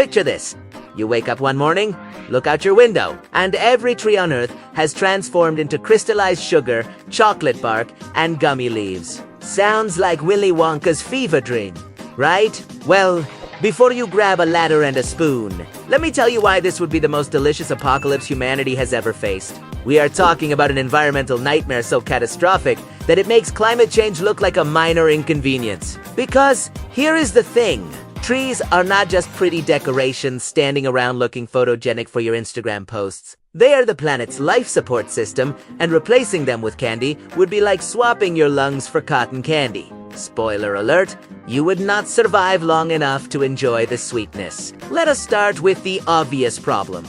Picture this. You wake up one morning, look out your window, and every tree on Earth has transformed into crystallized sugar, chocolate bark, and gummy leaves. Sounds like Willy Wonka's fever dream, right? Well, before you grab a ladder and a spoon, let me tell you why this would be the most delicious apocalypse humanity has ever faced. We are talking about an environmental nightmare so catastrophic that it makes climate change look like a minor inconvenience. Because here is the thing. Trees are not just pretty decorations standing around looking photogenic for your Instagram posts. They are the planet's life support system, and replacing them with candy would be like swapping your lungs for cotton candy. Spoiler alert, you would not survive long enough to enjoy the sweetness. Let us start with the obvious problem: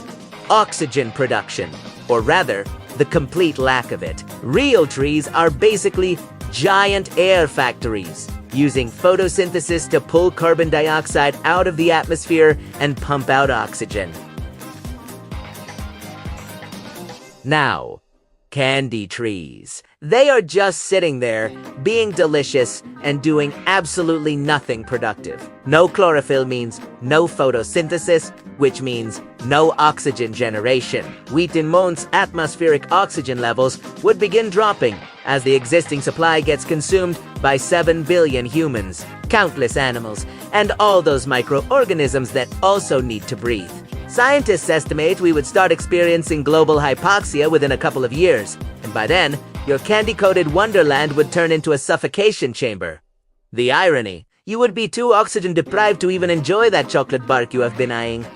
oxygen production, or rather, the complete lack of it. Real trees are basically giant air factories, using photosynthesis to pull carbon dioxide out of the atmosphere and pump out oxygen. Now, candy trees. They are just sitting there, being delicious, and doing absolutely nothing productive. No chlorophyll means no photosynthesis, which means no oxygen generation. Wheat months atmospheric oxygen levels would begin dropping as the existing supply gets consumed by 7 billion humans, countless animals, and all those microorganisms that also need to breathe. Scientists estimate we would start experiencing global hypoxia within a couple of years, and by then, your candy-coated wonderland would turn into a suffocation chamber. The irony, you would be too oxygen-deprived to even enjoy that chocolate bark you have been eyeing.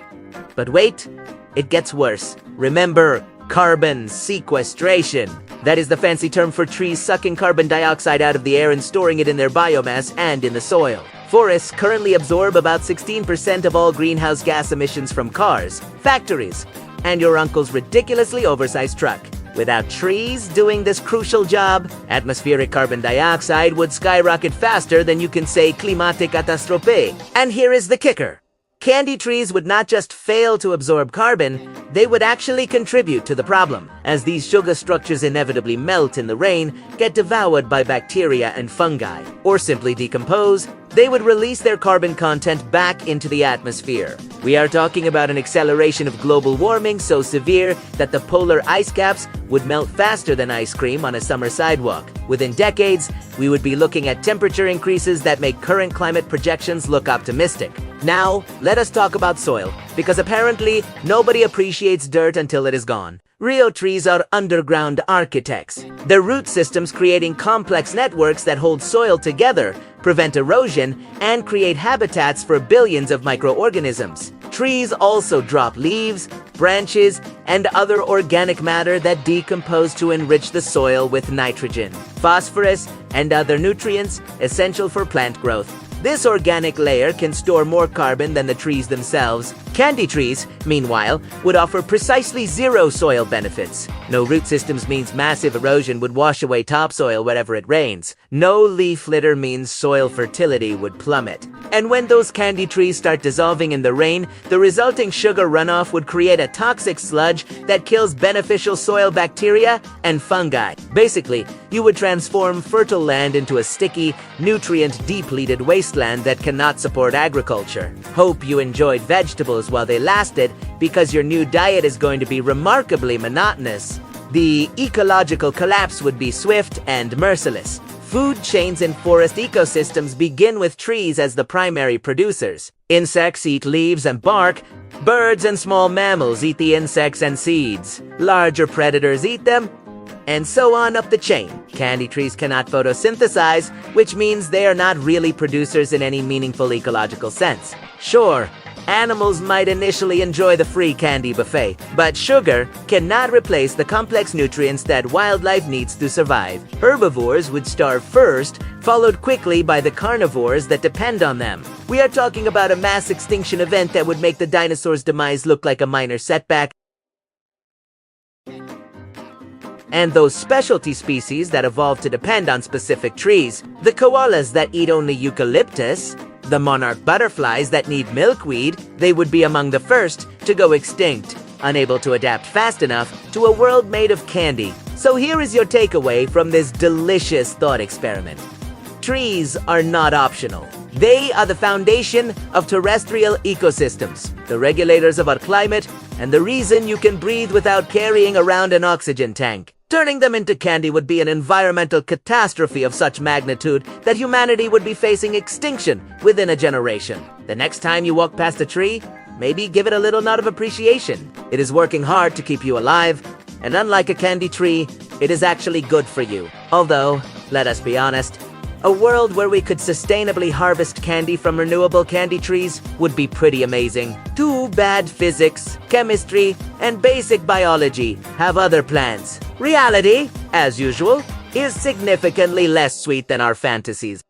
But wait, it gets worse. Remember, carbon sequestration. That is the fancy term for trees sucking carbon dioxide out of the air and storing it in their biomass and in the soil. Forests currently absorb about 16% of all greenhouse gas emissions from cars, factories, and your uncle's ridiculously oversized truck. Without trees doing this crucial job, atmospheric carbon dioxide would skyrocket faster than you can say climatic catastrophe. And here is the kicker. Candy trees would not just fail to absorb carbon, they would actually contribute to the problem, as these sugar structures inevitably melt in the rain, get devoured by bacteria and fungi, or simply decompose. They would release their carbon content back into the atmosphere. We are talking about an acceleration of global warming so severe that the polar ice caps would melt faster than ice cream on a summer sidewalk. Within decades, we would be looking at temperature increases that make current climate projections look optimistic. Now, let us talk about soil, because apparently nobody appreciates dirt until it is gone. Real trees are underground architects. Their root systems creating complex networks that hold soil together, prevent erosion, and create habitats for billions of microorganisms. Trees also drop leaves, branches, and other organic matter that decompose to enrich the soil with nitrogen, phosphorus, and other nutrients essential for plant growth. This organic layer can store more carbon than the trees themselves. Candy trees, meanwhile, would offer precisely zero soil benefits. No root systems means massive erosion would wash away topsoil wherever it rains. No leaf litter means soil fertility would plummet. And when those candy trees start dissolving in the rain, the resulting sugar runoff would create a toxic sludge that kills beneficial soil bacteria and fungi. Basically, you would transform fertile land into a sticky, nutrient-depleted wasteland that cannot support agriculture. Hope you enjoyed vegetables while they lasted, because your new diet is going to be remarkably monotonous. The ecological collapse would be swift and merciless. Food chains in forest ecosystems begin with trees as the primary producers. Insects eat leaves and bark. Birds and small mammals eat the insects and seeds. Larger predators eat them, and so on up the chain. Candy trees cannot photosynthesize, which means they are not really producers in any meaningful ecological sense. Sure, animals might initially enjoy the free candy buffet, but sugar cannot replace the complex nutrients that wildlife needs to survive. Herbivores would starve first, followed quickly by the carnivores that depend on them. We are talking about a mass extinction event that would make the dinosaurs' demise look like a minor setback. And those specialty species that evolved to depend on specific trees, the koalas that eat only eucalyptus, the monarch butterflies that need milkweed, they would be among the first to go extinct, unable to adapt fast enough to a world made of candy. So here is your takeaway from this delicious thought experiment. Trees are not optional. They are the foundation of terrestrial ecosystems, the regulators of our climate, and the reason you can breathe without carrying around an oxygen tank. Turning them into candy would be an environmental catastrophe of such magnitude that humanity would be facing extinction within a generation. The next time you walk past a tree, maybe give it a little nod of appreciation. It is working hard to keep you alive, and unlike a candy tree, it is actually good for you. Although, let us be honest, a world where we could sustainably harvest candy from renewable candy trees would be pretty amazing. Too bad physics, chemistry, and basic biology have other plans. Reality, as usual, is significantly less sweet than our fantasies.